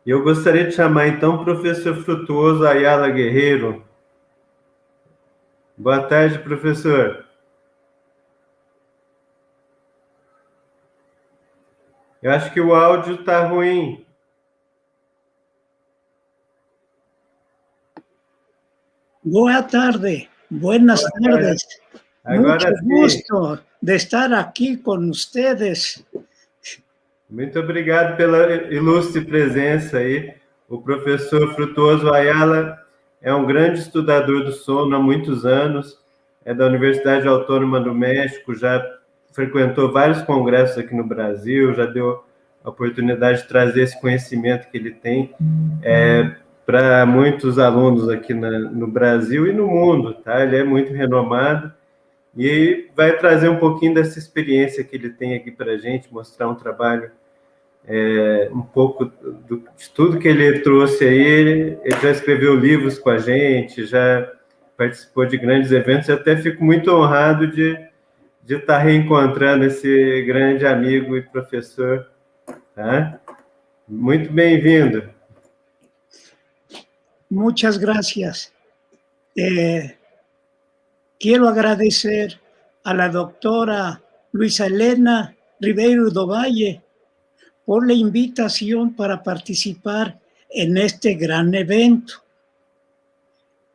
Eu gostaria de chamar, então, o professor Frutuoso Ayala Guerreiro. Boa tarde, professor. Eu acho que o áudio está ruim. Boa tarde, buenas tardes. Agora Mucho sim. gusto de estar aqui com ustedes. Muito obrigado pela ilustre presença aí. O professor Frutuoso Ayala é um grande estudador do sono há muitos anos, é da Universidade Autônoma do México, já frequentou vários congressos aqui no Brasil, já deu a oportunidade de trazer esse conhecimento que ele tem para muitos alunos aqui no Brasil e no mundo, tá? Ele é muito renomado e vai trazer um pouquinho dessa experiência que ele tem aqui para a gente, mostrar um trabalho um pouco de tudo que ele trouxe aí. Ele já escreveu livros com a gente, já participou de grandes eventos, e até fico muito honrado de estar reencontrando esse grande amigo e professor. Tá? Muito bem-vindo. Muchas gracias. Quiero agradecer a la doctora Luisa Elena Ribeiro do Valle por la invitación para participar en este gran evento.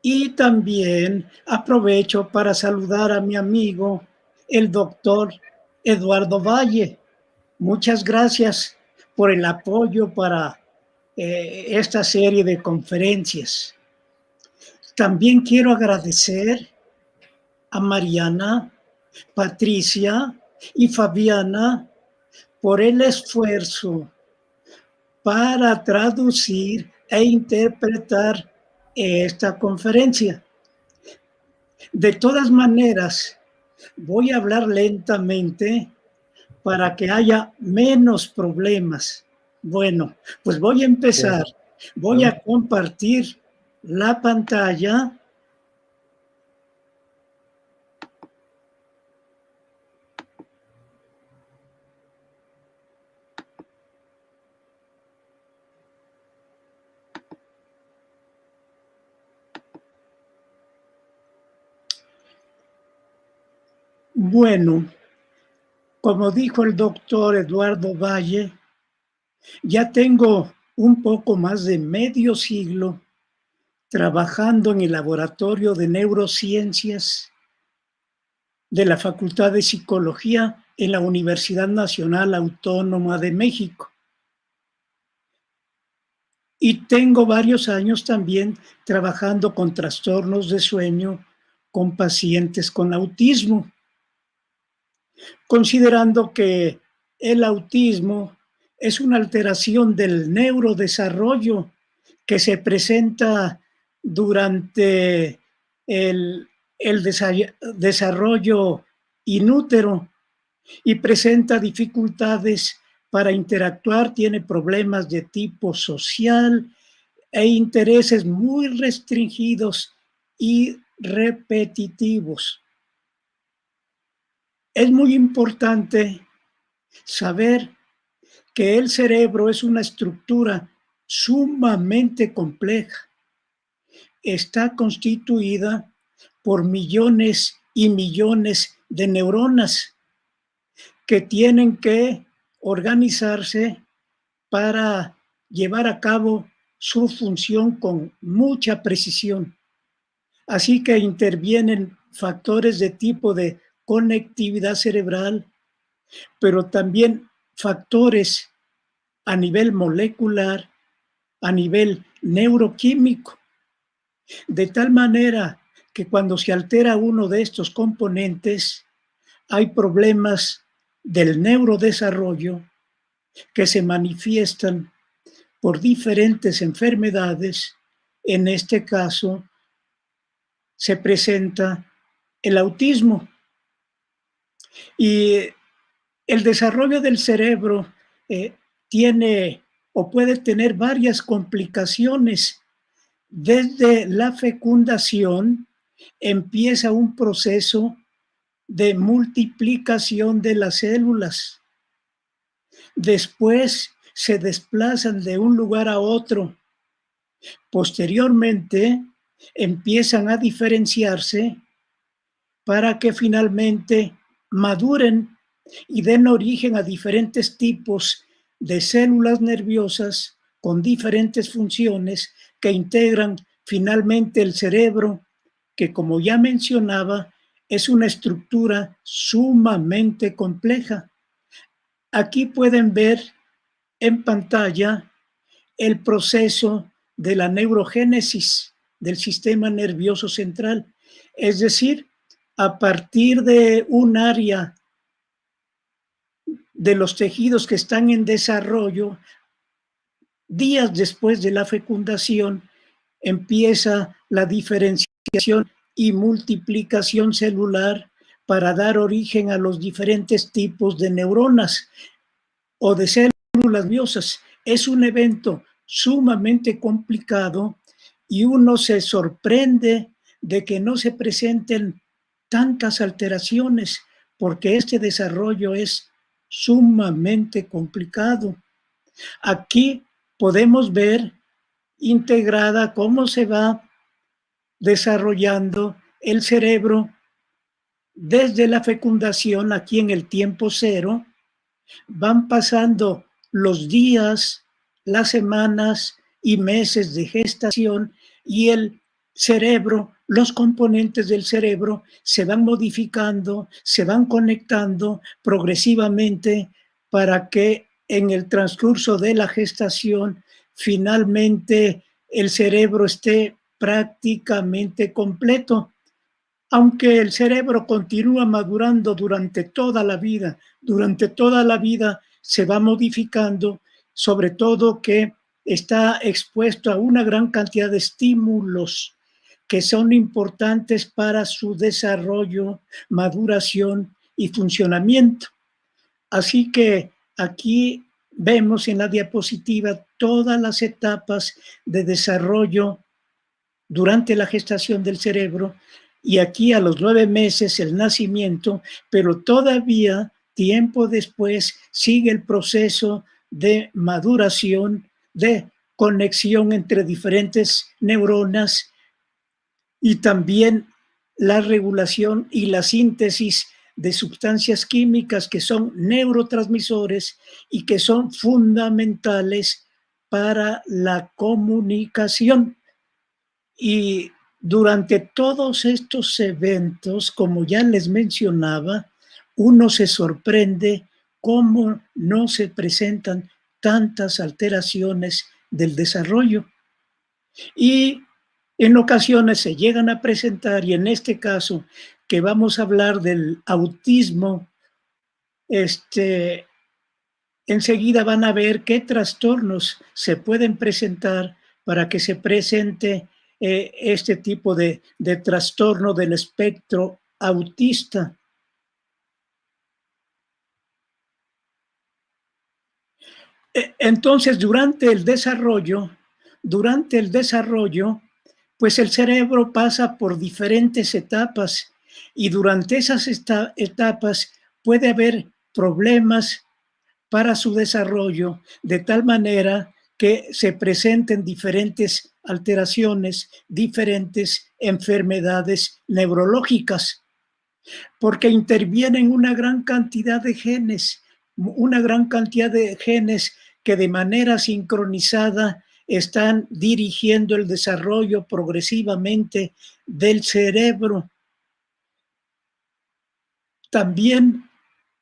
Y también aprovecho para saludar a mi amigo, el doctor Eduardo Valle. Muchas gracias por el apoyo para esta serie de conferencias. También quiero agradecer a Mariana, Patricia y Fabiana por el esfuerzo para traducir e interpretar esta conferencia. De todas maneras, voy a hablar lentamente para que haya menos problemas. Bueno, pues voy a empezar. Voy a compartir la pantalla. Bueno, como dijo el doctor Eduardo Valle, ya tengo un poco más de medio siglo trabajando en el Laboratorio de Neurociencias de la Facultad de Psicología en la Universidad Nacional Autónoma de México. Y tengo varios años también trabajando con trastornos de sueño con pacientes con autismo, considerando que el autismo es una alteración del neurodesarrollo que se presenta durante el desarrollo inútero y presenta dificultades para interactuar, tiene problemas de tipo social e intereses muy restringidos y repetitivos. Es muy importante saber que el cerebro es una estructura sumamente compleja. Está constituida por millones y millones de neuronas que tienen que organizarse para llevar a cabo su función con mucha precisión. Así que intervienen factores de tipo de conectividad cerebral, pero también factores a nivel molecular, a nivel neuroquímico, de tal manera que cuando se altera uno de estos componentes, hay problemas del neurodesarrollo que se manifiestan por diferentes enfermedades. En este caso, se presenta el autismo. Y el desarrollo del cerebro tiene o puede tener varias complicaciones. Desde la fecundación empieza un proceso de multiplicación de las células. Después se desplazan de un lugar a otro. Posteriormente, empiezan a diferenciarse para que finalmente maduren y den origen a diferentes tipos de células nerviosas con diferentes funciones que integran finalmente el cerebro, que como ya mencionaba, es una estructura sumamente compleja. Aquí pueden ver en pantalla el proceso de la neurogénesis del sistema nervioso central, es decir, a partir de un área de los tejidos que están en desarrollo, días después de la fecundación, empieza la diferenciación y multiplicación celular para dar origen a los diferentes tipos de neuronas o de células nerviosas. Es un evento sumamente complicado y uno se sorprende de que no se presenten tantas alteraciones, porque este desarrollo es sumamente complicado. Aquí podemos ver integrada cómo se va desarrollando el cerebro desde la fecundación, aquí en el tiempo cero. Van pasando los días, las semanas y meses de gestación y el cerebro, los componentes del cerebro se van modificando, se van conectando progresivamente para que en el transcurso de la gestación finalmente el cerebro esté prácticamente completo. Aunque el cerebro continúa madurando durante toda la vida se va modificando, sobre todo que está expuesto a una gran cantidad de estímulos que son importantes para su desarrollo, maduración y funcionamiento. Así que aquí vemos en la diapositiva todas las etapas de desarrollo durante la gestación del cerebro, y aquí a los 9 meses el nacimiento, pero todavía tiempo después sigue el proceso de maduración, de conexión entre diferentes neuronas y también la regulación y la síntesis de sustancias químicas que son neurotransmisores y que son fundamentales para la comunicación. Y durante todos estos eventos, como ya les mencionaba, uno se sorprende cómo no se presentan tantas alteraciones del desarrollo. Y en ocasiones se llegan a presentar, y en este caso que vamos a hablar del autismo, enseguida van a ver qué trastornos se pueden presentar para que se presente este tipo de trastorno del espectro autista. Entonces, durante el desarrollo, pues el cerebro pasa por diferentes etapas y durante esas etapas puede haber problemas para su desarrollo, de tal manera que se presenten diferentes alteraciones, diferentes enfermedades neurológicas, porque intervienen una gran cantidad de genes que de manera sincronizada están dirigiendo el desarrollo progresivamente del cerebro. También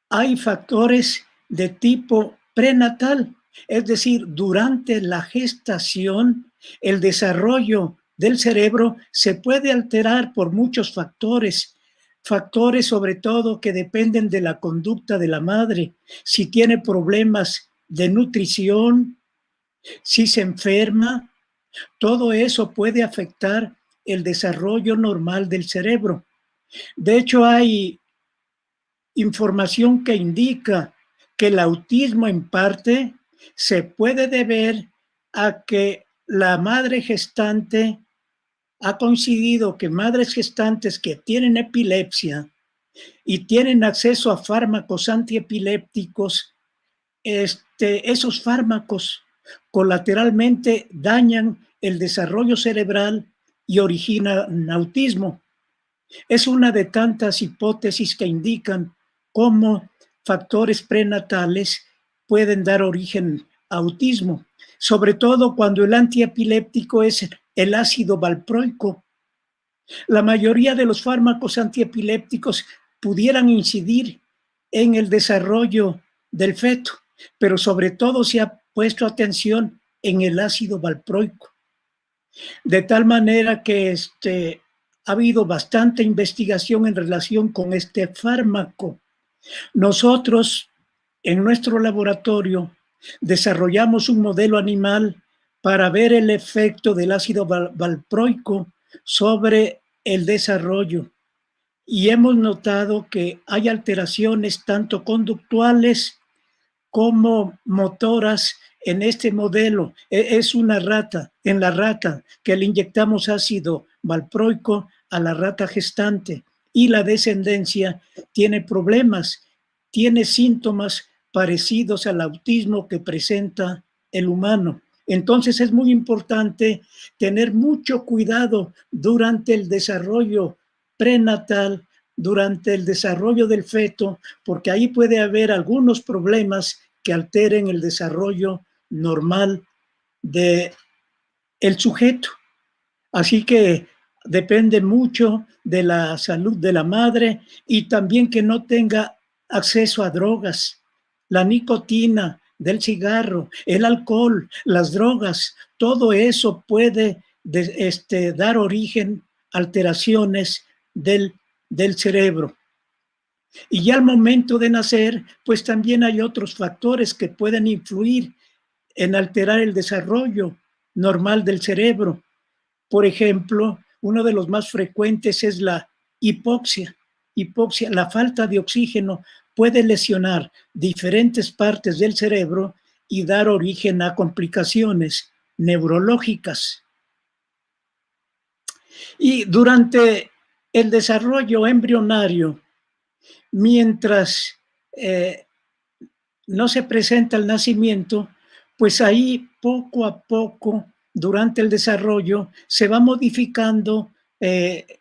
hay factores de tipo prenatal, es decir, durante la gestación, el desarrollo del cerebro se puede alterar por muchos factores sobre todo que dependen de la conducta de la madre, si tiene problemas de nutrición, si se enferma, todo eso puede afectar el desarrollo normal del cerebro. De hecho, hay información que indica que el autismo en parte se puede deber a que la madre gestante ha coincidido que madres gestantes que tienen epilepsia y tienen acceso a fármacos antiepilépticos esos fármacos colateralmente dañan el desarrollo cerebral y originan autismo. Es una de tantas hipótesis que indican cómo factores prenatales pueden dar origen a autismo, sobre todo cuando el antiepiléptico es el ácido valproico. La mayoría de los fármacos antiepilépticos pudieran incidir en el desarrollo del feto, pero sobre todo se ha puesto atención en el ácido valproico. De tal manera que ha habido bastante investigación en relación con este fármaco. Nosotros, en nuestro laboratorio, desarrollamos un modelo animal para ver el efecto del ácido valproico sobre el desarrollo. Y hemos notado que hay alteraciones tanto conductuales como motoras en este modelo. Es una rata, en la rata que le inyectamos ácido valproico a la rata gestante, y la descendencia tiene problemas, tiene síntomas parecidos al autismo que presenta el humano. Entonces es muy importante tener mucho cuidado durante el desarrollo prenatal, durante el desarrollo del feto, porque ahí puede haber algunos problemas que alteren el desarrollo normal del sujeto. Así que depende mucho de la salud de la madre y también que no tenga acceso a drogas. La nicotina del cigarro, el alcohol, las drogas, todo eso puede dar origen a alteraciones del cerebro. Y ya al momento de nacer, pues también hay otros factores que pueden influir en alterar el desarrollo normal del cerebro. Por ejemplo, uno de los más frecuentes es la hipoxia. La falta de oxígeno puede lesionar diferentes partes del cerebro y dar origen a complicaciones neurológicas. Y durante el desarrollo embrionario, mientras no se presenta el nacimiento, pues ahí poco a poco, durante el desarrollo, se va modificando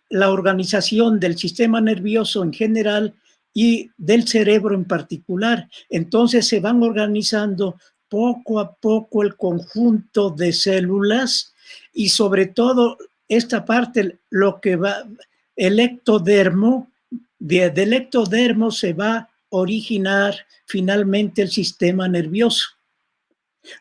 la organización del sistema nervioso en general y del cerebro en particular. Entonces se van organizando poco a poco el conjunto de células y sobre todo esta parte, lo que va, el ectodermo, del ectodermo se va a originar finalmente el sistema nervioso.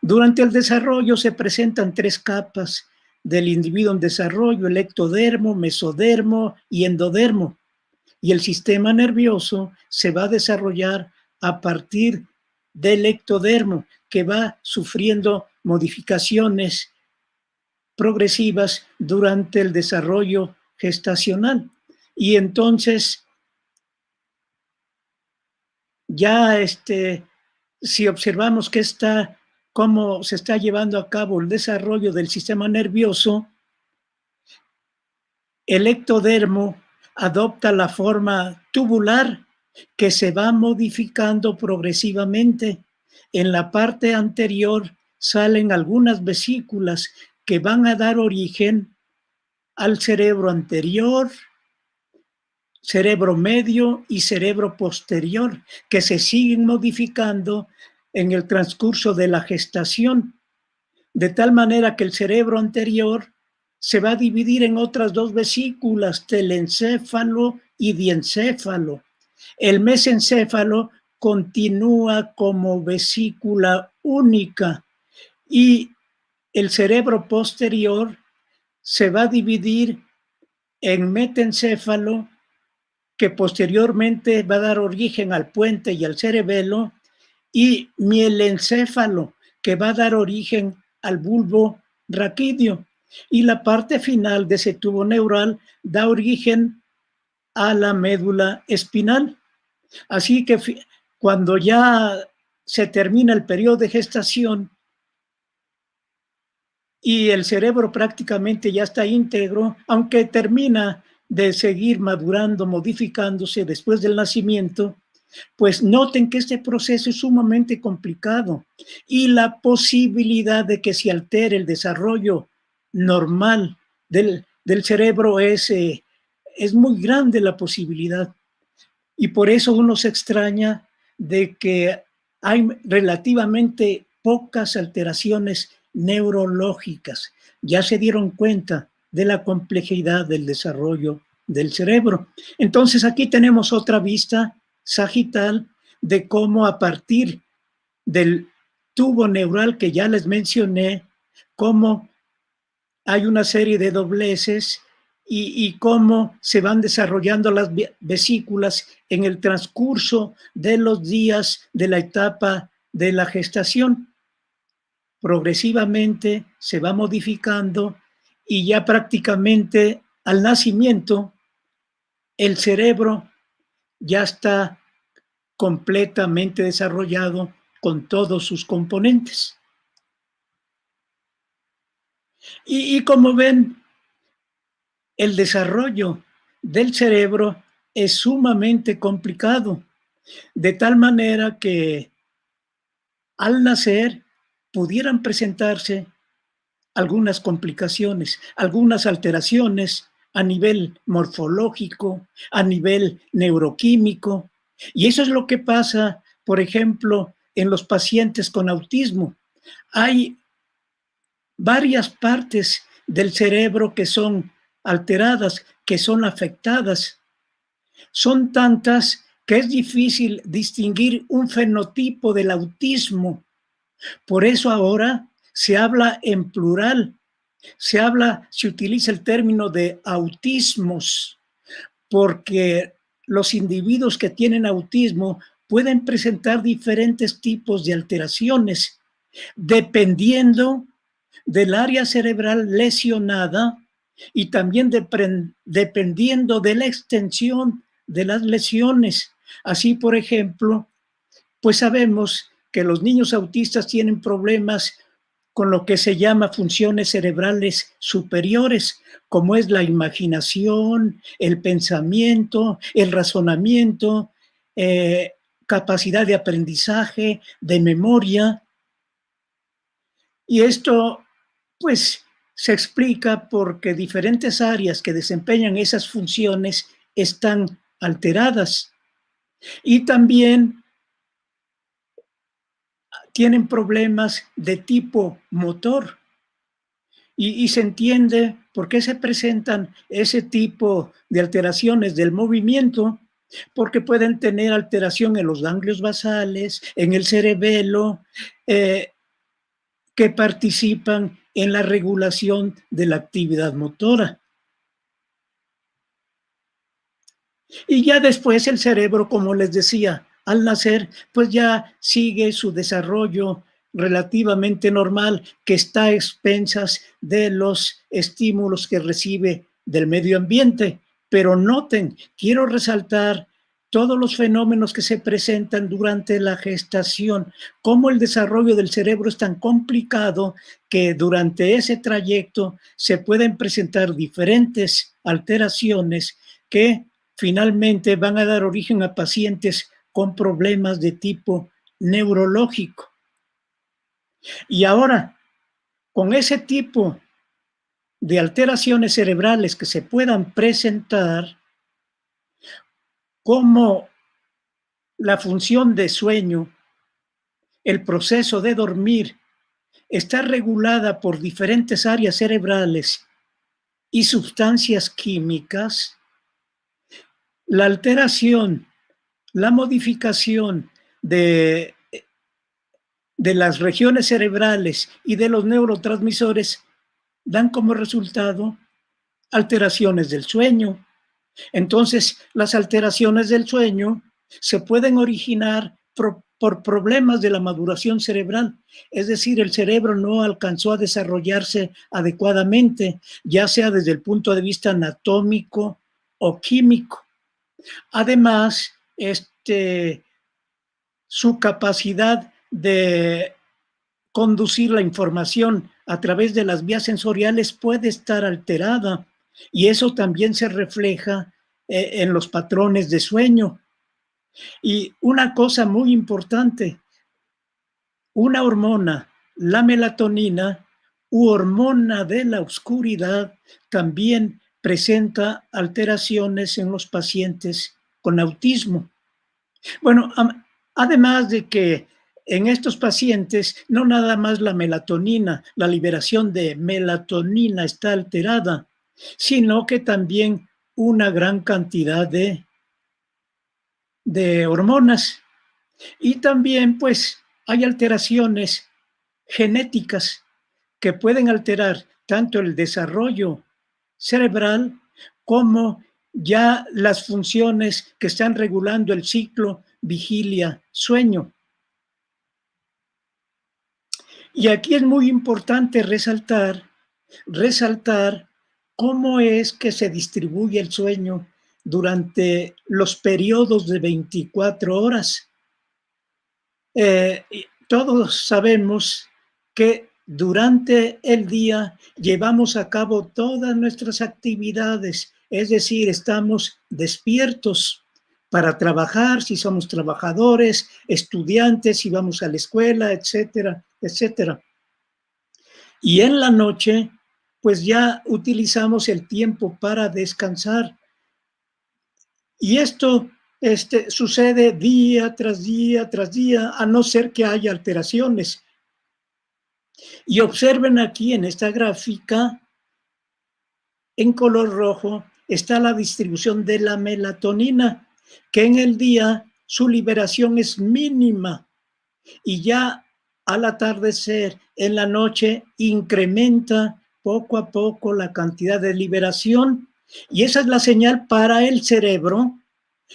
Durante el desarrollo se presentan 3 capas del individuo en desarrollo: el ectodermo, mesodermo y endodermo. Y el sistema nervioso se va a desarrollar a partir del ectodermo, que va sufriendo modificaciones progresivas durante el desarrollo gestacional. Y entonces, ya si observamos que cómo se está llevando a cabo el desarrollo del sistema nervioso, el ectodermo adopta la forma tubular que se va modificando progresivamente. En la parte anterior salen algunas vesículas que van a dar origen al cerebro anterior, cerebro medio y cerebro posterior, que se siguen modificando en el transcurso de la gestación, de tal manera que el cerebro anterior se va a dividir en otras 2 vesículas, telencéfalo y diencéfalo. El mesencéfalo continúa como vesícula única y el cerebro posterior se va a dividir en metencéfalo, que posteriormente va a dar origen al puente y al cerebelo, y mielencéfalo, que va a dar origen al bulbo raquídeo. Y la parte final de ese tubo neural da origen a la médula espinal. Así que cuando ya se termina el periodo de gestación y el cerebro prácticamente ya está íntegro, aunque termina de seguir madurando, modificándose después del nacimiento, Pues noten que este proceso es sumamente complicado y la posibilidad de que se altere el desarrollo normal del cerebro es muy grande la posibilidad. Y por eso uno se extraña de que hay relativamente pocas alteraciones neurológicas. Ya se dieron cuenta de la complejidad del desarrollo del cerebro. Entonces aquí tenemos otra vista sagital de cómo a partir del tubo neural que ya les mencioné, cómo hay una serie de dobleces y cómo se van desarrollando las vesículas en el transcurso de los días de la etapa de la gestación. Progresivamente se va modificando y ya prácticamente al nacimiento el cerebro ya está completamente desarrollado con todos sus componentes. Y como ven, el desarrollo del cerebro es sumamente complicado, de tal manera que al nacer pudieran presentarse algunas complicaciones, algunas alteraciones a nivel morfológico, a nivel neuroquímico. Y eso es lo que pasa, por ejemplo, en los pacientes con autismo. Hay varias partes del cerebro que son alteradas, que son afectadas. Son tantas que es difícil distinguir un fenotipo del autismo. Por eso ahora se habla en plural, se utiliza el término de autismos, porque los individuos que tienen autismo pueden presentar diferentes tipos de alteraciones, dependiendo del área cerebral lesionada y también dependiendo de la extensión de las lesiones. Así, por ejemplo, pues sabemos que los niños autistas tienen problemas con lo que se llama funciones cerebrales superiores, como es la imaginación, el pensamiento, el razonamiento, capacidad de aprendizaje, de memoria. Y esto, pues, se explica porque diferentes áreas que desempeñan esas funciones están alteradas. Y también tienen problemas de tipo motor. Y se entiende por qué se presentan ese tipo de alteraciones del movimiento, porque pueden tener alteración en los ganglios basales, en el cerebelo, que participan en la regulación de la actividad motora. Y ya después el cerebro, como les decía, al nacer, pues ya sigue su desarrollo relativamente normal, que está a expensas de los estímulos que recibe del medio ambiente. Pero noten, quiero resaltar todos los fenómenos que se presentan durante la gestación, cómo el desarrollo del cerebro es tan complicado que durante ese trayecto se pueden presentar diferentes alteraciones que finalmente van a dar origen a pacientes con problemas de tipo neurológico. Y ahora, con ese tipo de alteraciones cerebrales que se puedan presentar, como la función de sueño, el proceso de dormir, está regulada por diferentes áreas cerebrales y sustancias químicas, la alteración, la modificación de las regiones cerebrales y de los neurotransmisores dan como resultado alteraciones del sueño. Entonces, las alteraciones del sueño se pueden originar por problemas de la maduración cerebral, es decir, el cerebro no alcanzó a desarrollarse adecuadamente, ya sea desde el punto de vista anatómico o químico. Además, su capacidad de conducir la información a través de las vías sensoriales puede estar alterada y eso también se refleja en los patrones de sueño. Y una cosa muy importante, una hormona, la melatonina, u hormona de la oscuridad, también presenta alteraciones en los pacientes con autismo. Bueno, además de que en estos pacientes no nada más la melatonina, la liberación de melatonina está alterada, sino que también una gran cantidad de hormonas. Y también, pues, hay alteraciones genéticas que pueden alterar tanto el desarrollo cerebral como ya las funciones que están regulando el ciclo vigilia-sueño. Y aquí es muy importante resaltar cómo es que se distribuye el sueño durante los periodos de 24 horas. Todos sabemos que durante el día llevamos a cabo todas nuestras actividades, es decir, estamos despiertos para trabajar, si somos trabajadores, estudiantes, si vamos a la escuela, etcétera, etcétera. Y en la noche, pues ya utilizamos el tiempo para descansar. Y esto sucede día tras día tras día, a no ser que haya alteraciones. Y observen aquí en esta gráfica, en color rojo, está la distribución de la melatonina, que en el día su liberación es mínima y ya al atardecer, en la noche, incrementa poco a poco la cantidad de liberación, y esa es la señal para el cerebro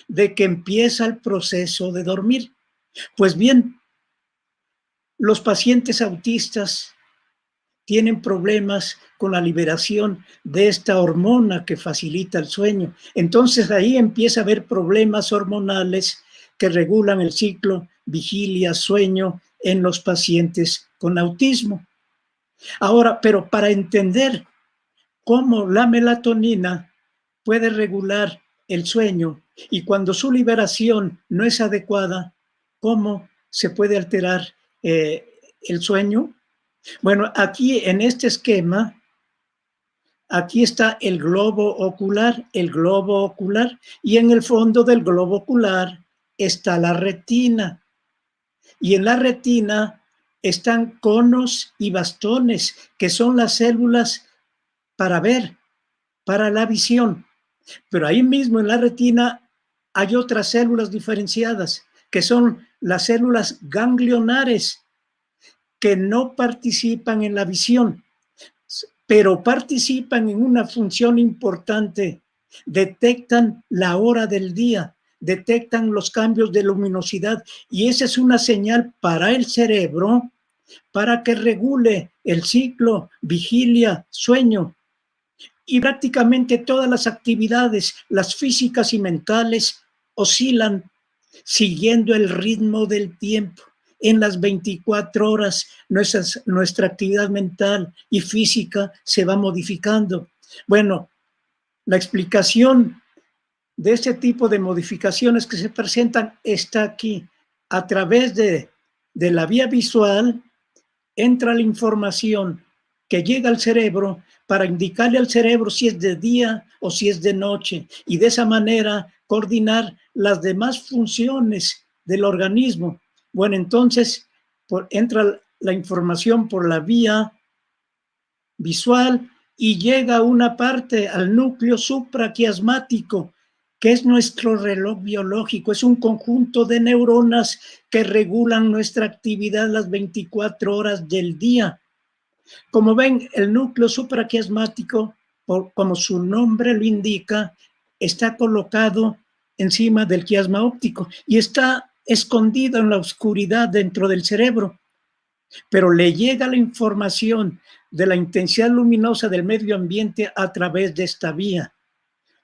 de que empieza el proceso de dormir. Pues bien, los pacientes autistas tienen problemas con la liberación de esta hormona que facilita el sueño. Entonces ahí empieza a haber problemas hormonales que regulan el ciclo vigilia-sueño en los pacientes con autismo. Ahora, pero para entender cómo la melatonina puede regular el sueño y cuando su liberación no es adecuada, ¿cómo se puede alterar el sueño? Bueno, aquí en este esquema, aquí está el globo ocular, y en el fondo del globo ocular está la retina. Y en la retina están conos y bastones, que son las células para ver, para la visión. Pero ahí mismo en la retina hay otras células diferenciadas, que son las células ganglionares, que no participan en la visión, pero participan en una función importante. Detectan la hora del día, detectan los cambios de luminosidad, y esa es una señal para el cerebro para que regule el ciclo vigilia-sueño. Y prácticamente todas las actividades, las físicas y mentales, oscilan siguiendo el ritmo del tiempo. En las 24 horas nuestra actividad mental y física se va modificando. Bueno, la explicación de este tipo de modificaciones que se presentan está aquí. A través de la vía visual entra la información que llega al cerebro para indicarle al cerebro si es de día o si es de noche, y de esa manera coordinar las demás funciones del organismo. Bueno, entonces entra la información por la vía visual y llega a una parte, al núcleo supraquiasmático, que es nuestro reloj biológico, es un conjunto de neuronas que regulan nuestra actividad las 24 horas del día. Como ven, el núcleo supraquiasmático, como su nombre lo indica, está colocado encima del quiasma óptico y está escondido en la oscuridad dentro del cerebro, pero le llega la información de la intensidad luminosa del medio ambiente a través de esta vía.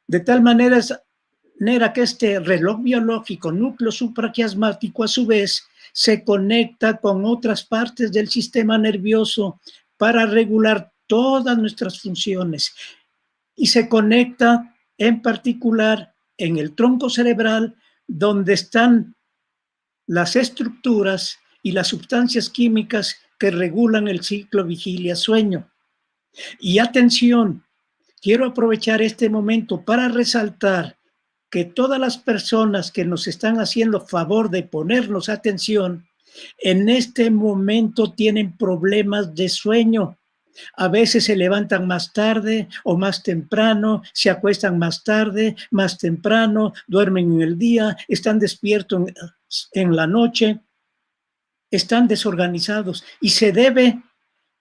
De tal manera que este reloj biológico, núcleo supraquiasmático, a su vez, se conecta con otras partes del sistema nervioso para regular todas nuestras funciones, y se conecta en particular en el tronco cerebral donde están las estructuras y las sustancias químicas que regulan el ciclo vigilia-sueño. Y atención, quiero aprovechar este momento para resaltar que todas las personas que nos están haciendo favor de ponernos atención, en este momento tienen problemas de sueño. A veces se levantan más tarde o más temprano, se acuestan más tarde, más temprano, duermen en el día, están despiertos en la noche, están desorganizados y se debe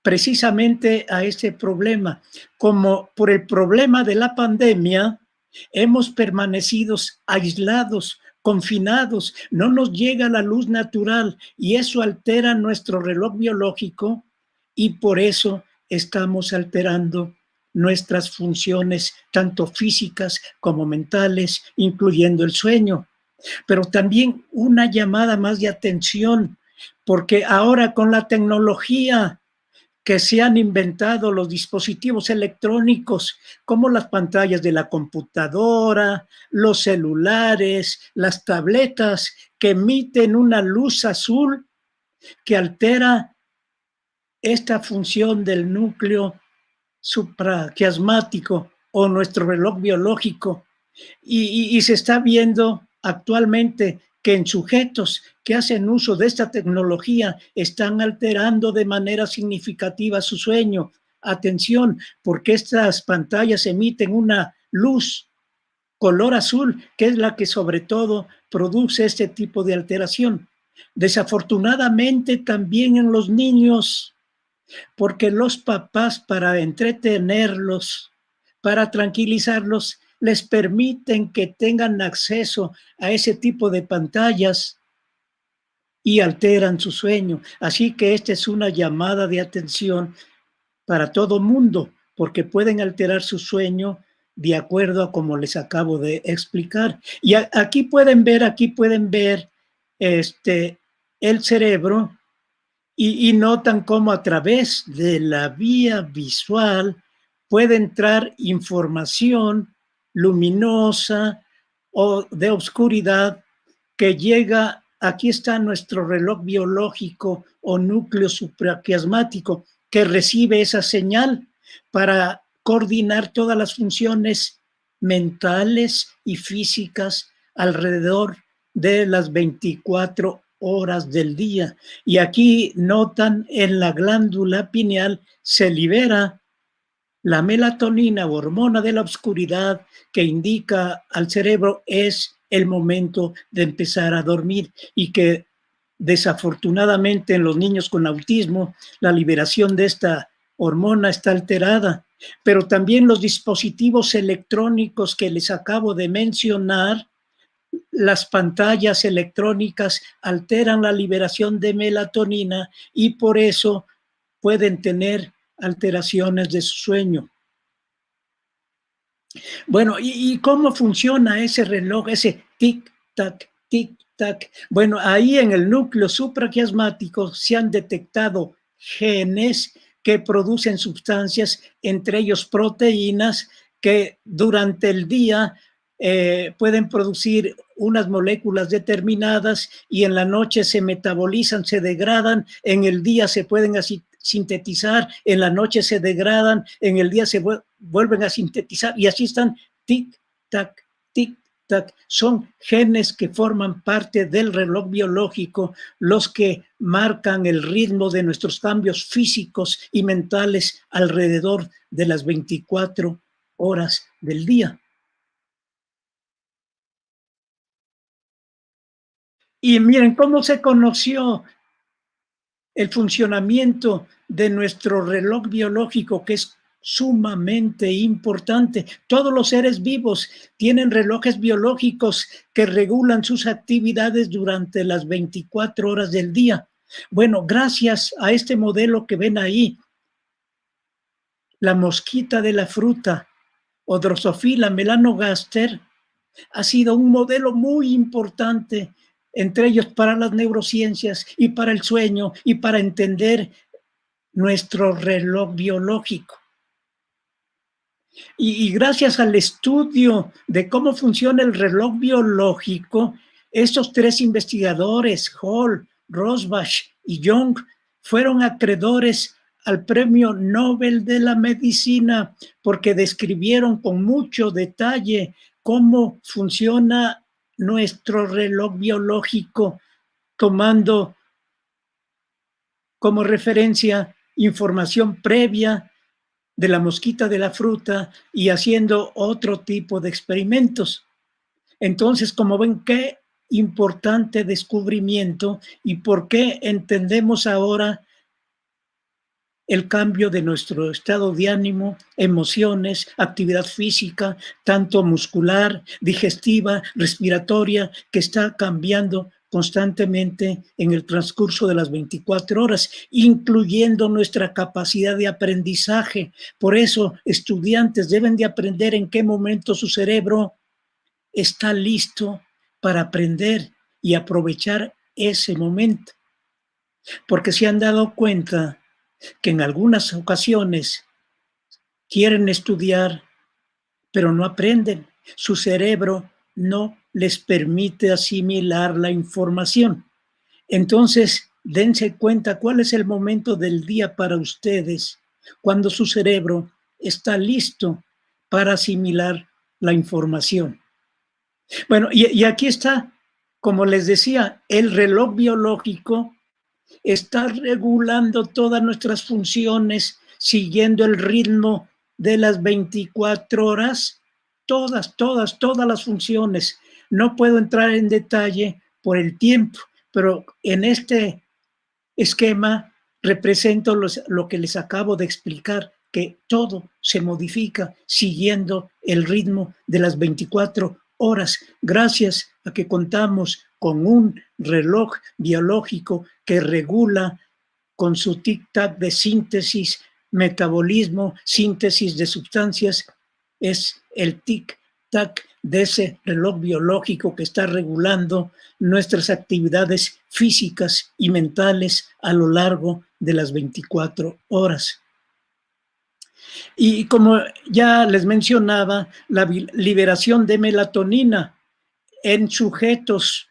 precisamente a este problema. Como por el problema de la pandemia, hemos permanecido aislados, confinados, no nos llega la luz natural y eso altera nuestro reloj biológico y por eso estamos alterando nuestras funciones, tanto físicas como mentales, incluyendo el sueño. Pero también una llamada más de atención, porque ahora con la tecnología que se han inventado los dispositivos electrónicos, como las pantallas de la computadora, los celulares, las tabletas, que emiten una luz azul que altera esta función del núcleo supraquiasmático o nuestro reloj biológico. Y se está viendo actualmente que en sujetos que hacen uso de esta tecnología están alterando de manera significativa su sueño. Atención, porque estas pantallas emiten una luz color azul, que es la que sobre todo produce este tipo de alteración. Desafortunadamente también en los niños, porque los papás, para entretenerlos, para tranquilizarlos, les permiten que tengan acceso a ese tipo de pantallas y alteran su sueño. Así que esta es una llamada de atención para todo mundo, porque pueden alterar su sueño de acuerdo a como les acabo de explicar. Y aquí pueden ver el cerebro y notan cómo a través de la vía visual puede entrar información luminosa o de oscuridad que llega, aquí está nuestro reloj biológico o núcleo supraquiasmático que recibe esa señal para coordinar todas las funciones mentales y físicas alrededor de las 24 horas del día. Y aquí notan en la glándula pineal se libera la melatonina, hormona de la oscuridad, que indica al cerebro es el momento de empezar a dormir y que desafortunadamente en los niños con autismo la liberación de esta hormona está alterada. Pero también los dispositivos electrónicos que les acabo de mencionar, las pantallas electrónicas alteran la liberación de melatonina y por eso pueden tener alteraciones de su sueño. Bueno, ¿y cómo funciona ese reloj, ese tic-tac, tic-tac? Bueno, ahí en el núcleo supraquiasmático se han detectado genes que producen sustancias, entre ellos proteínas, que durante el día pueden producir unas moléculas determinadas y en la noche se metabolizan, se degradan, en el día se pueden así sintetizar, en la noche se degradan, en el día se vuelven a sintetizar y así están tic-tac, tic-tac. Son genes que forman parte del reloj biológico, los que marcan el ritmo de nuestros cambios físicos y mentales alrededor de las 24 horas del día. Y miren cómo se conoció el funcionamiento de nuestro reloj biológico, que es sumamente importante. Todos los seres vivos tienen relojes biológicos que regulan sus actividades durante las 24 horas del día. Bueno, gracias a este modelo que ven ahí, la mosquita de la fruta o Drosophila melanogaster ha sido un modelo muy importante, entre ellos para las neurociencias y para el sueño y para entender nuestro reloj biológico. Y gracias al estudio de cómo funciona el reloj biológico, Estos tres investigadores, Hall, Rosbach y Young, fueron acreedores al Premio Nobel de la Medicina porque describieron con mucho detalle cómo funciona nuestro reloj biológico, tomando como referencia información previa de la mosquita de la fruta y haciendo otro tipo de experimentos. Entonces, como ven, qué importante descubrimiento y por qué entendemos ahora el cambio de nuestro estado de ánimo, emociones, actividad física, tanto muscular, digestiva, respiratoria, que está cambiando constantemente en el transcurso de las 24 horas, incluyendo nuestra capacidad de aprendizaje. Por eso, estudiantes deben de aprender en qué momento su cerebro está listo para aprender y aprovechar ese momento. Porque se han dado cuenta que en algunas ocasiones quieren estudiar, pero no aprenden. Su cerebro no les permite asimilar la información. Entonces, dense cuenta cuál es el momento del día para ustedes cuando su cerebro está listo para asimilar la información. Bueno, y aquí está, como les decía, el reloj biológico está regulando todas nuestras funciones, siguiendo el ritmo de las 24 horas, todas las funciones. No puedo entrar en detalle por el tiempo, pero en este esquema represento lo que les acabo de explicar, que todo se modifica siguiendo el ritmo de las 24 horas, gracias a que contamos con un reloj biológico que regula con su tic-tac de síntesis, metabolismo, síntesis de sustancias. Es el tic-tac de ese reloj biológico que está regulando nuestras actividades físicas y mentales a lo largo de las 24 horas. Y como ya les mencionaba, la liberación de melatonina en sujetos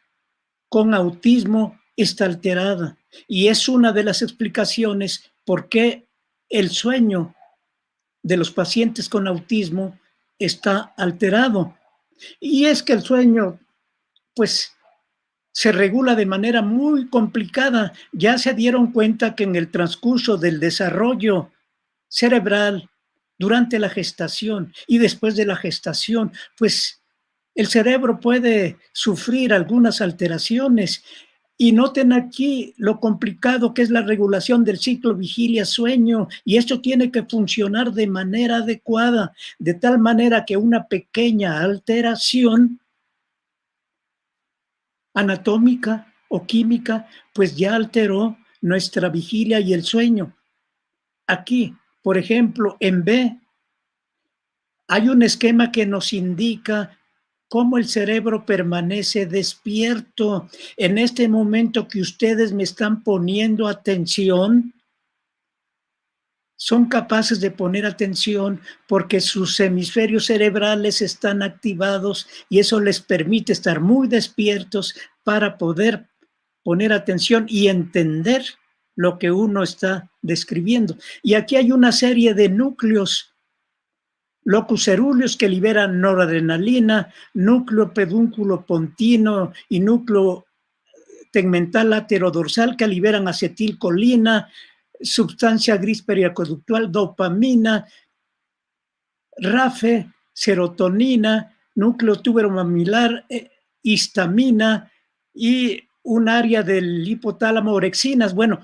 con autismo está alterada y es una de las explicaciones por qué el sueño de los pacientes con autismo está alterado. Y es que el sueño, pues, se regula de manera muy complicada. Ya se dieron cuenta que en el transcurso del desarrollo cerebral, durante la gestación y después de la gestación, pues el cerebro puede sufrir algunas alteraciones. Y noten aquí lo complicado que es la regulación del ciclo vigilia-sueño, y esto tiene que funcionar de manera adecuada, de tal manera que una pequeña alteración anatómica o química, pues ya alteró nuestra vigilia y el sueño. Aquí, por ejemplo, en B, hay un esquema que nos indica cómo el cerebro permanece despierto. En este momento que ustedes me están poniendo atención, son capaces de poner atención porque sus hemisferios cerebrales están activados y eso les permite estar muy despiertos para poder poner atención y entender lo que uno está describiendo. Y aquí hay una serie de núcleos locus cerúleos que liberan noradrenalina, núcleo pedúnculo pontino y núcleo tegmental laterodorsal que liberan acetilcolina, sustancia gris periacueductal, dopamina, RAFE, serotonina, núcleo tuberomamilar, histamina y un área del hipotálamo, orexinas. Bueno,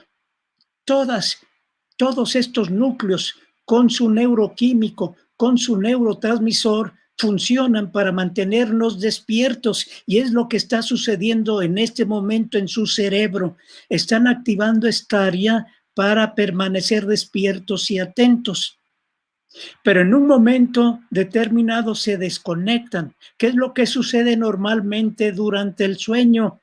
todos estos núcleos con su neuroquímico, con su neurotransmisor, funcionan para mantenernos despiertos y es lo que está sucediendo en este momento en su cerebro. Están activando esta área para permanecer despiertos y atentos. Pero en un momento determinado se desconectan. ¿Qué es lo que sucede normalmente durante el sueño?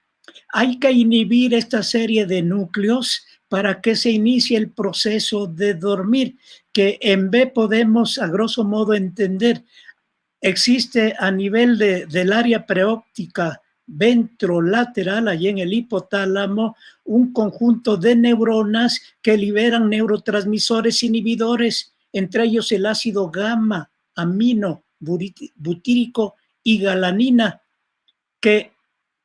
Hay que inhibir esta serie de núcleos para que se inicie el proceso de dormir, que en B podemos a grosso modo entender. Existe a nivel del área preóptica ventrolateral, allí en el hipotálamo, un conjunto de neuronas que liberan neurotransmisores inhibidores, entre ellos el ácido gamma, amino, butírico y galanina, que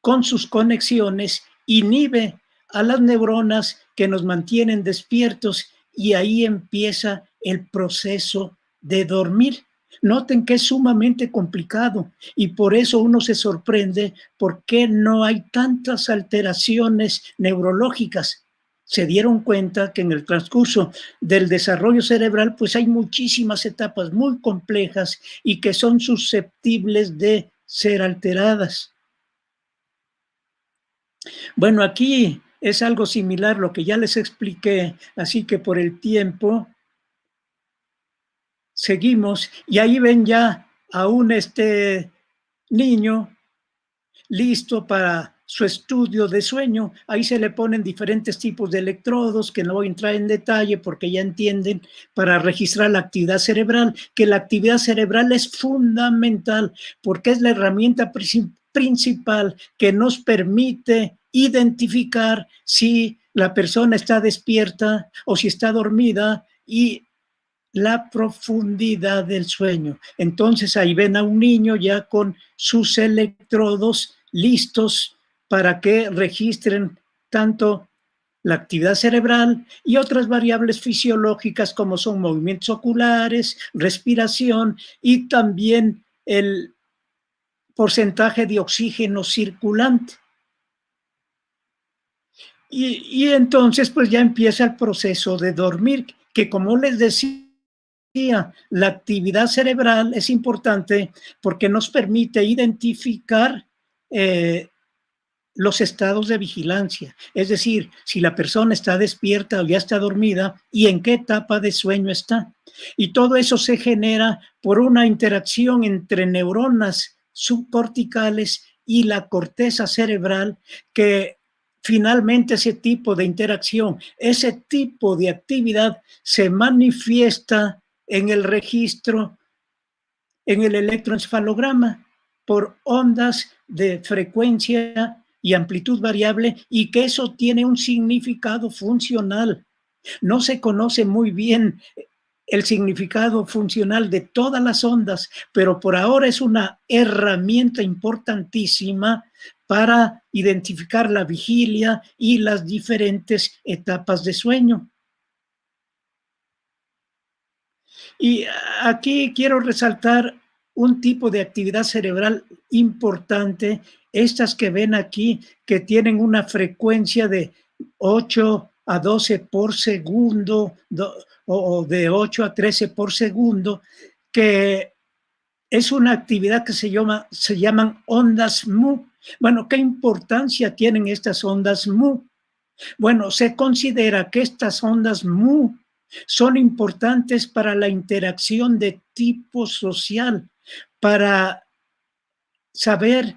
con sus conexiones inhibe a las neuronas que nos mantienen despiertos, y ahí empieza el proceso de dormir. Noten que es sumamente complicado y por eso uno se sorprende por qué no hay tantas alteraciones neurológicas. Se dieron cuenta que en el transcurso del desarrollo cerebral pues hay muchísimas etapas muy complejas y que son susceptibles de ser alteradas. Bueno, aquí es algo similar lo que ya les expliqué, así que por el tiempo seguimos, y ahí ven ya a un niño listo para su estudio de sueño. Ahí se le ponen diferentes tipos de electrodos, que no voy a entrar en detalle porque ya entienden, para registrar la actividad cerebral, que la actividad cerebral es fundamental porque es la herramienta principal que nos permite identificar si la persona está despierta o si está dormida, y la profundidad del sueño. Entonces ahí ven a un niño ya con sus electrodos listos para que registren tanto la actividad cerebral y otras variables fisiológicas como son movimientos oculares, respiración y también el porcentaje de oxígeno circulante. Y entonces pues ya empieza el proceso de dormir, que como les decía, la actividad cerebral es importante porque nos permite identificar los estados de vigilancia, es decir, si la persona está despierta o ya está dormida y en qué etapa de sueño está. Y todo eso se genera por una interacción entre neuronas subcorticales y la corteza cerebral, que finalmente ese tipo de interacción, ese tipo de actividad se manifiesta en el registro, en el electroencefalograma, por ondas de frecuencia y amplitud variable, y que eso tiene un significado funcional. No se conoce muy bien el significado funcional de todas las ondas, pero por ahora es una herramienta importantísima para identificar la vigilia y las diferentes etapas de sueño. Y aquí quiero resaltar un tipo de actividad cerebral importante, estas que ven aquí, que tienen una frecuencia de 8 a 12 por segundo, o de 8 a 13 por segundo, que es una actividad que se llaman ondas Mu. Bueno, ¿qué importancia tienen estas ondas Mu? Bueno, se considera que estas ondas Mu son importantes para la interacción de tipo social, para saber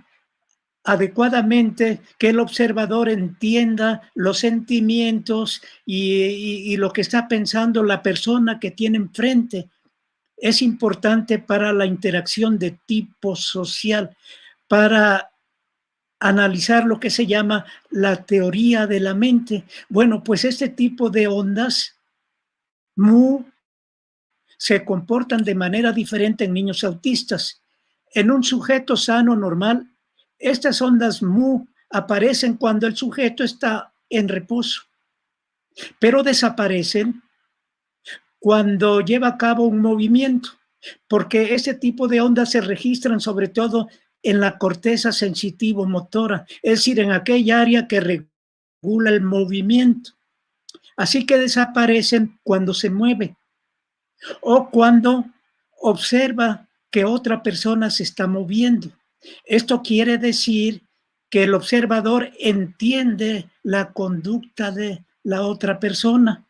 adecuadamente que el observador entienda los sentimientos y lo que está pensando la persona que tiene enfrente. Es importante para la interacción de tipo social, para analizar lo que se llama la teoría de la mente. Bueno, pues este tipo de ondas Mu se comportan de manera diferente en niños autistas. En un sujeto sano normal, estas ondas Mu aparecen cuando el sujeto está en reposo, pero desaparecen cuando lleva a cabo un movimiento, porque ese tipo de ondas se registran sobre todo en la corteza sensitivo-motora, es decir, en aquella área que regula el movimiento. Así que desaparecen cuando se mueve o cuando observa que otra persona se está moviendo. Esto quiere decir que el observador entiende la conducta de la otra persona.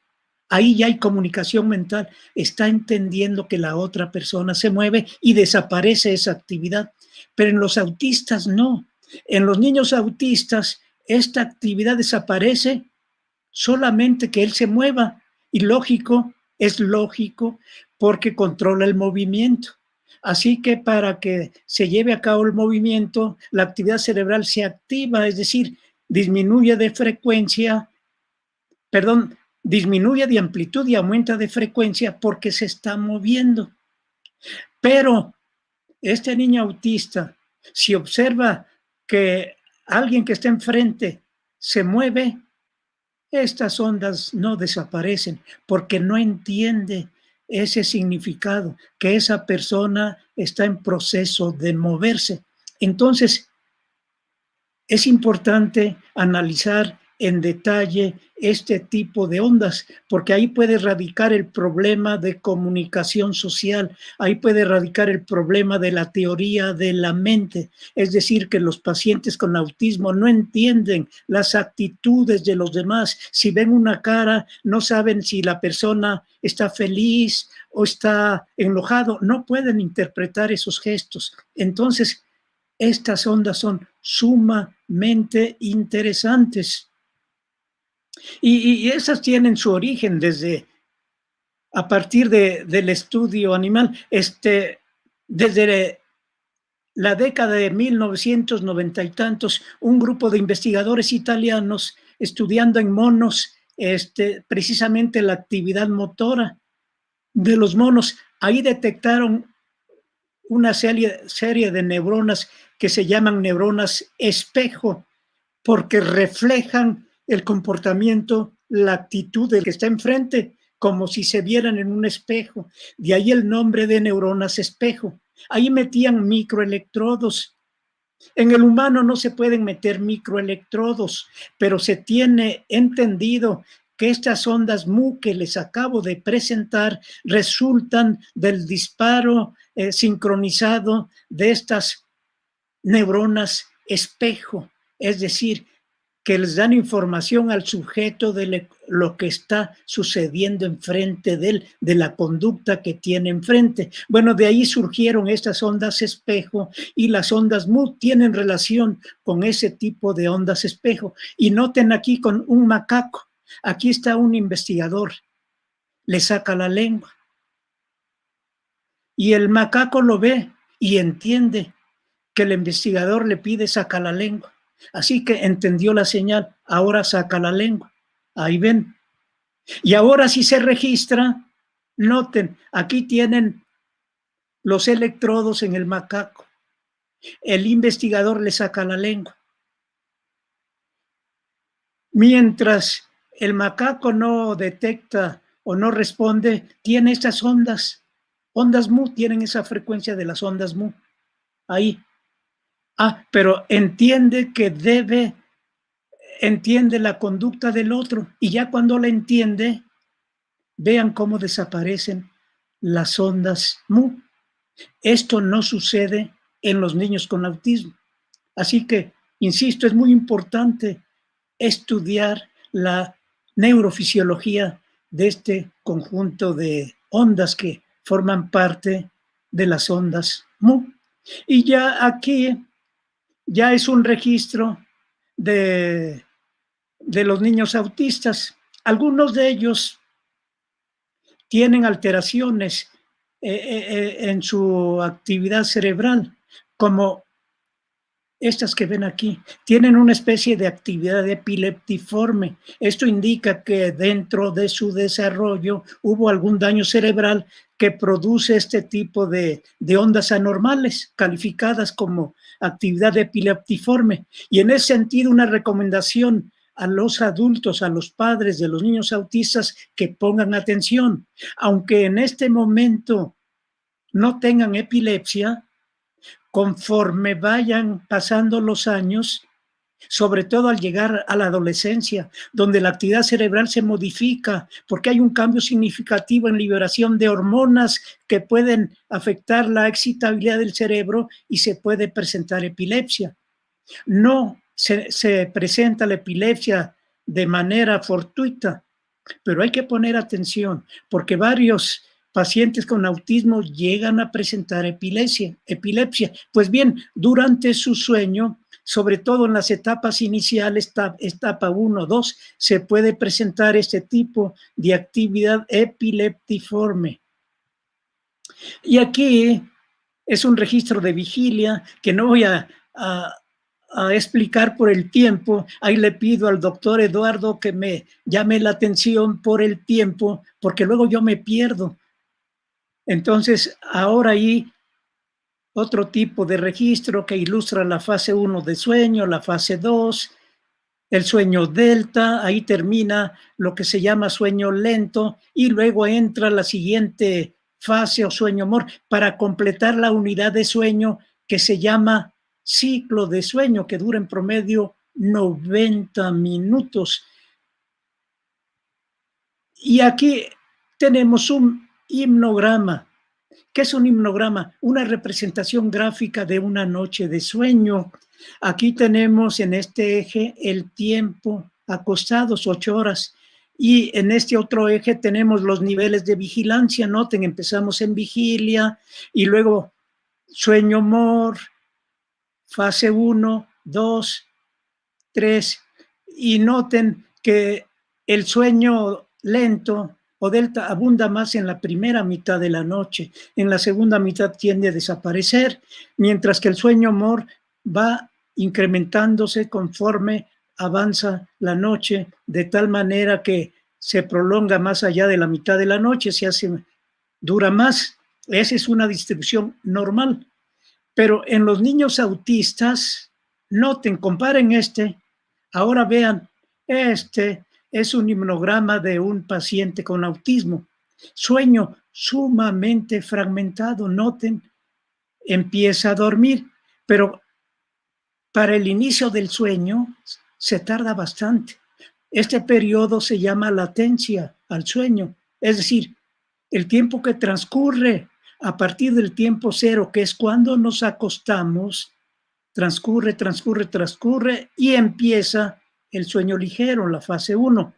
Ahí ya hay comunicación mental, está entendiendo que la otra persona se mueve y desaparece esa actividad. Pero en los autistas no. En los niños autistas esta actividad desaparece solamente que él se mueva, y es lógico porque controla el movimiento. Así que para que se lleve a cabo el movimiento, la actividad cerebral se activa, es decir, disminuye de frecuencia, perdón, disminuye de amplitud y aumenta de frecuencia porque se está moviendo. Pero este niño autista, si observa que alguien que está enfrente se mueve, estas ondas no desaparecen porque no entiende ese significado, que esa persona está en proceso de moverse. Entonces, es importante analizar en detalle este tipo de ondas, porque ahí puede radicar el problema de comunicación social, ahí puede radicar el problema de la teoría de la mente, es decir, que los pacientes con autismo no entienden las actitudes de los demás. Si ven una cara, no saben si la persona está feliz o está enojado, no pueden interpretar esos gestos. Entonces, estas ondas son sumamente interesantes y esas tienen su origen desde a partir del estudio animal. Desde la década de 1990 y tantos, un grupo de investigadores italianos estudiando en monos precisamente la actividad motora de los monos, ahí detectaron una serie de neuronas que se llaman neuronas espejo, porque reflejan el comportamiento, la actitud del que está enfrente, como si se vieran en un espejo. De ahí el nombre de neuronas espejo. Ahí metían microelectrodos. En el humano no se pueden meter microelectrodos, pero se tiene entendido que estas ondas mu que les acabo de presentar resultan del disparo sincronizado de estas neuronas espejo, es decir, que les dan información al sujeto de lo que está sucediendo enfrente de él, de la conducta que tiene enfrente. Bueno, de ahí surgieron estas ondas espejo y las ondas mu tienen relación con ese tipo de ondas espejo. Y noten aquí con un macaco, aquí está un investigador, le saca la lengua y el macaco lo ve y entiende que el investigador le pide saca la lengua. Así que entendió la señal, ahora saca la lengua. Ahí ven. Y ahora si se registra, noten, aquí tienen los electrodos en el macaco. El investigador le saca la lengua. Mientras el macaco no detecta o no responde, tiene estas ondas. Ondas mu tienen esa frecuencia de las ondas mu. Ahí. Pero entiende que entiende la conducta del otro y ya cuando la entiende, vean cómo desaparecen las ondas mu. Esto no sucede en los niños con autismo. Así que, insisto, es muy importante estudiar la neurofisiología de este conjunto de ondas que forman parte de las ondas mu. Y ya aquí ya es un registro de los niños autistas. Algunos de ellos tienen alteraciones en su actividad cerebral, como estas que ven aquí. Tienen una especie de actividad epileptiforme. Esto indica que dentro de su desarrollo hubo algún daño cerebral que produce este tipo de ondas anormales, calificadas como actividad epileptiforme. Y en ese sentido, una recomendación a los adultos, a los padres de los niños autistas, que pongan atención. Aunque en este momento no tengan epilepsia, conforme vayan pasando los años, sobre todo al llegar a la adolescencia, donde la actividad cerebral se modifica, porque hay un cambio significativo en liberación de hormonas que pueden afectar la excitabilidad del cerebro y se puede presentar epilepsia. No se presenta la epilepsia de manera fortuita, pero hay que poner atención, porque varios pacientes con autismo llegan a presentar epilepsia. Pues bien, durante su sueño, sobre todo en las etapas iniciales, etapa 1, 2, se puede presentar este tipo de actividad epileptiforme. Y aquí Es un registro de vigilia que no voy a explicar por el tiempo. Ahí le pido al doctor Eduardo que me llame la atención por el tiempo, porque luego yo me pierdo. Entonces, ahora ahí otro tipo de registro que ilustra la fase 1 de sueño, la fase 2, el sueño delta, ahí termina lo que se llama sueño lento y luego entra la siguiente fase o sueño MOR para completar la unidad de sueño que se llama ciclo de sueño, que dura en promedio 90 minutos. Y aquí tenemos un himnograma. ¿Qué es un himnograma? Una representación gráfica de una noche de sueño. Aquí tenemos en este eje el tiempo acostados, 8 horas. Y en este otro eje tenemos los niveles de vigilancia. Noten, empezamos en vigilia y luego sueño MOR, fase 1, 2, 3. Y noten que el sueño lento o delta abunda más en la primera mitad de la noche. En la segunda mitad tiende a desaparecer, mientras que el sueño MOR va incrementándose conforme avanza la noche, de tal manera que se prolonga más allá de la mitad de la noche, dura más. Esa es una distribución normal. Pero en los niños autistas, noten, comparen ahora vean, este es un himnograma de un paciente con autismo. Sueño sumamente fragmentado, noten, empieza a dormir, pero para el inicio del sueño se tarda bastante. Este periodo se llama latencia al sueño, es decir, el tiempo que transcurre a partir del tiempo cero, que es cuando nos acostamos, transcurre y empieza el sueño ligero, la fase 1,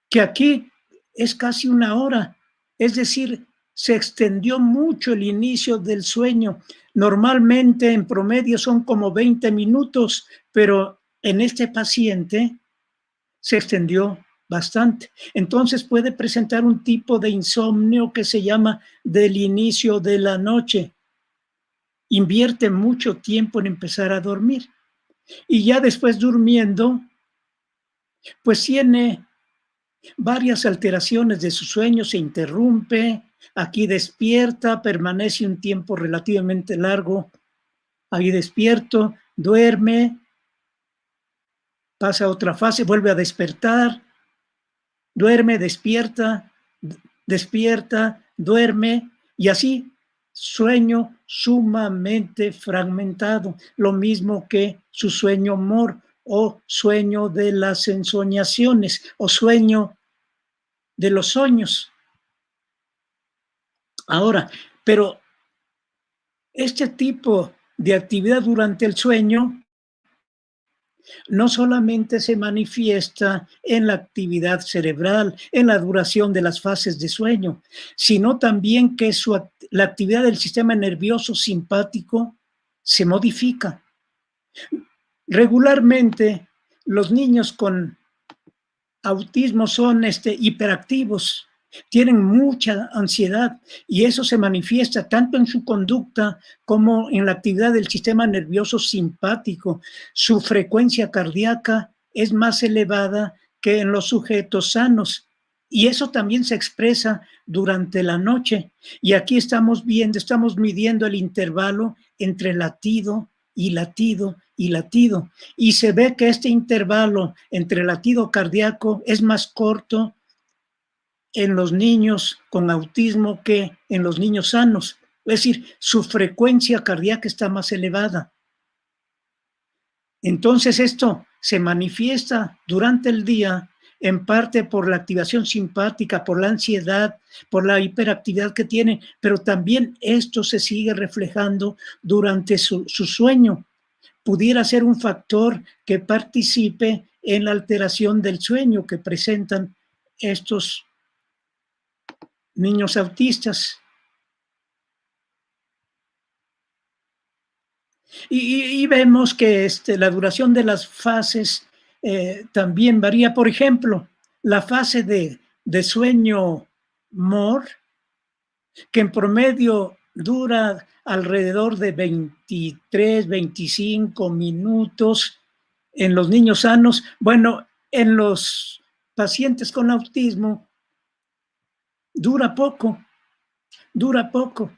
que aquí es casi una hora, es decir, se extendió mucho el inicio del sueño. Normalmente en promedio son como 20 minutos, pero en este paciente se extendió bastante. Entonces puede presentar un tipo de insomnio que se llama del inicio de la noche. Invierte mucho tiempo en empezar a dormir. Y ya después durmiendo, pues tiene varias alteraciones de su sueño, se interrumpe, aquí despierta, permanece un tiempo relativamente largo, ahí despierto, duerme, pasa a otra fase, vuelve a despertar, duerme, despierta, duerme, y así sueño sumamente fragmentado, lo mismo que su sueño MOR o sueño de las ensoñaciones o sueño de los sueños. Ahora, pero este tipo de actividad durante el sueño no solamente se manifiesta en la actividad cerebral, en la duración de las fases de sueño, sino también que la actividad del sistema nervioso simpático se modifica. Regularmente, los niños con autismo son hiperactivos, tienen mucha ansiedad y eso se manifiesta tanto en su conducta como en la actividad del sistema nervioso simpático. Su frecuencia cardíaca es más elevada que en los sujetos sanos y eso también se expresa durante la noche. Y aquí estamos midiendo el intervalo entre latido y latido y latido. Y se ve que este intervalo entre latido cardíaco es más corto en los niños con autismo que en los niños sanos. Es decir, su frecuencia cardíaca está más elevada. Entonces esto se manifiesta durante el día en parte por la activación simpática, por la ansiedad, por la hiperactividad que tiene, pero también esto se sigue reflejando durante su sueño. Pudiera ser un factor que participe en la alteración del sueño que presentan estos niños autistas. Y vemos que la duración de las fases también varía. Por ejemplo, la fase de sueño MOR, que en promedio dura alrededor de 23, 25 minutos en los niños sanos. Bueno, en los pacientes con autismo dura poco, dura poco.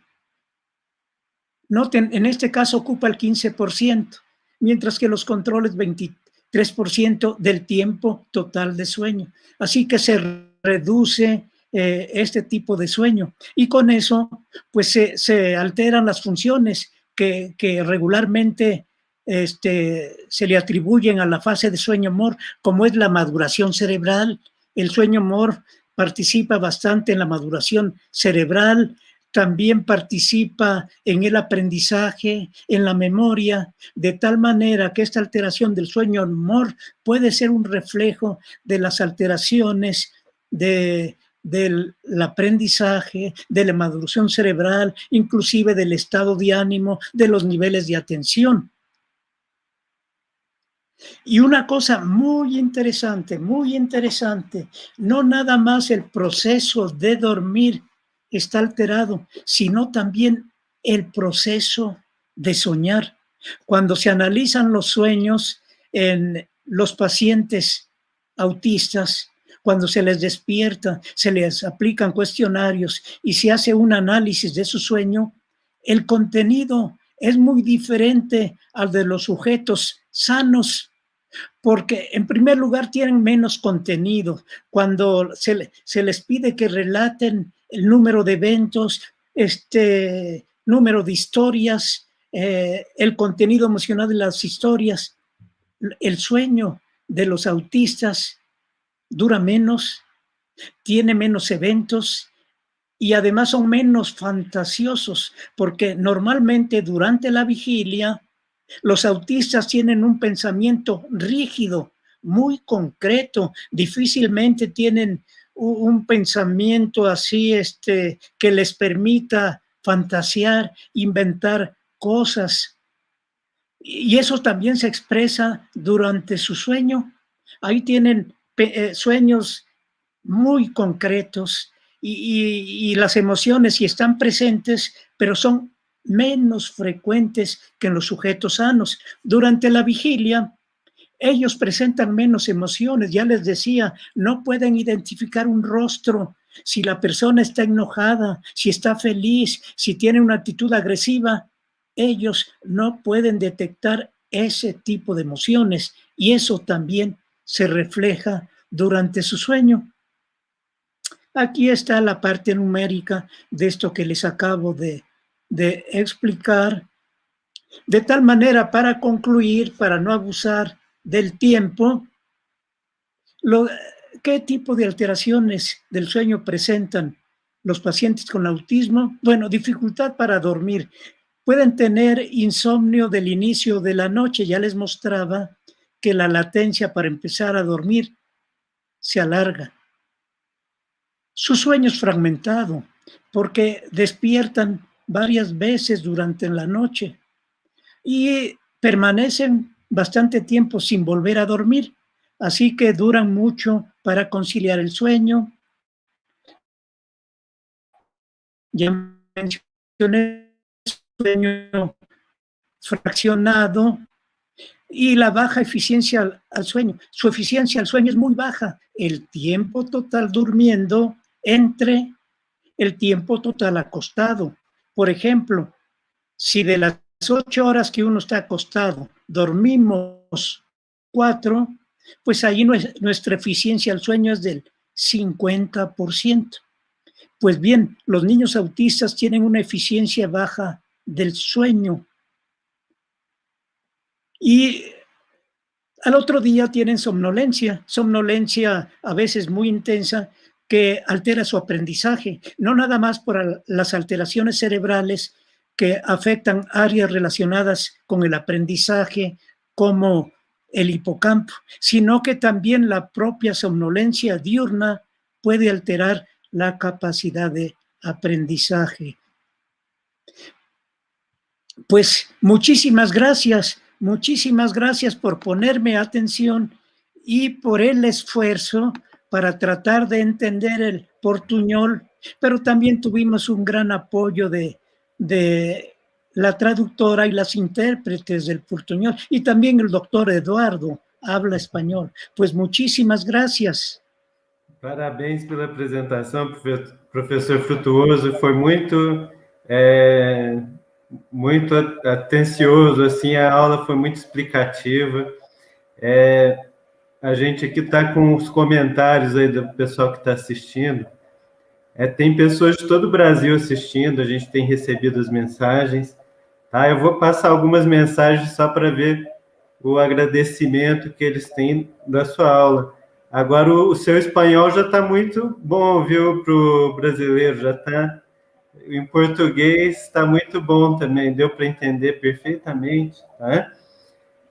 Noten, en este caso ocupa el 15%, mientras que los controles 23% del tiempo total de sueño. Así que se reduce este tipo de sueño y con eso pues se alteran las funciones que regularmente se le atribuyen a la fase de sueño MOR, como es la maduración cerebral. El sueño MOR participa bastante en la maduración cerebral, también participa en el aprendizaje, en la memoria, de tal manera que esta alteración del sueño MOR puede ser un reflejo de las alteraciones del aprendizaje, de la maduración cerebral, inclusive del estado de ánimo, de los niveles de atención. Y una cosa muy interesante, no nada más el proceso de dormir está alterado, sino también el proceso de soñar. Cuando se analizan los sueños en los pacientes autistas, cuando se les despierta, se les aplican cuestionarios y se hace un análisis de su sueño, el contenido es muy diferente al de los sujetos sanos, porque en primer lugar tienen menos contenido. Cuando se les pide que relaten el número de eventos, número de historias, el contenido emocional de las historias, el sueño de los autistas dura menos, tiene menos eventos y además son menos fantasiosos, porque normalmente durante la vigilia los autistas tienen un pensamiento rígido, muy concreto, difícilmente tienen un pensamiento así que les permita fantasear, inventar cosas. Y eso también se expresa durante su sueño. Ahí tienen sueños muy concretos y las emociones sí están presentes, pero son menos frecuentes que en los sujetos sanos. Durante la vigilia, ellos presentan menos emociones. Ya les decía, no pueden identificar un rostro, si la persona está enojada, si está feliz, si tiene una actitud agresiva. Ellos no pueden detectar ese tipo de emociones y eso también se refleja durante su sueño. Aquí está la parte numérica de esto que les acabo de explicar. De tal manera, para concluir, para no abusar del tiempo, ¿qué tipo de alteraciones del sueño presentan los pacientes con autismo? Bueno, dificultad para dormir. Pueden tener insomnio del inicio de la noche. Ya les mostraba que la latencia para empezar a dormir se alarga. Su sueño es fragmentado porque despiertan varias veces durante la noche y permanecen bastante tiempo sin volver a dormir, así que duran mucho para conciliar el sueño. Ya mencioné sueño fraccionado y la baja eficiencia al sueño. Su eficiencia al sueño es muy baja. El tiempo total durmiendo entre el tiempo total acostado. Por ejemplo, si de las 8 horas que uno está acostado dormimos 4, pues ahí nuestra eficiencia al sueño es del 50%. Pues bien, los niños autistas tienen una eficiencia baja del sueño y al otro día tienen somnolencia a veces muy intensa que altera su aprendizaje, no nada más por las alteraciones cerebrales que afectan áreas relacionadas con el aprendizaje como el hipocampo, sino que también la propia somnolencia diurna puede alterar la capacidad de aprendizaje. Pues muchísimas gracias por ponerme atención y por el esfuerzo para tratar de entender el portuñol, pero también tuvimos un gran apoyo de la traductora y las intérpretes del portuñol, y también el doctor Eduardo habla español. Pues muchísimas gracias. Parabéns pela apresentação, professor Frutuoso. Foi muito atencioso, assim, a aula foi muito explicativa. A gente aqui está com os comentários aí do pessoal que está assistindo. Tem pessoas de todo o Brasil assistindo, a gente tem recebido as mensagens. Tá? Eu vou passar algumas mensagens só para ver o agradecimento que eles têm da sua aula. Agora, o seu espanhol já está muito bom, viu, para o brasileiro, já está. Em português está muito bom também, deu para entender perfeitamente. Tá?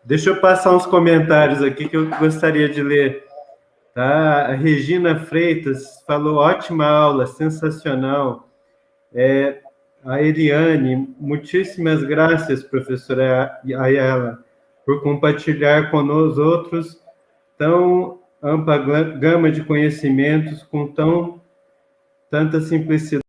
Deixa eu passar uns comentários aqui que eu gostaria de ler. Tá? A Regina Freitas falou, ótima aula, sensacional. A Eliane, muitíssimas graças, professora Ayala, por compartilhar com nós outros tão ampla gama de conhecimentos com tanta simplicidade.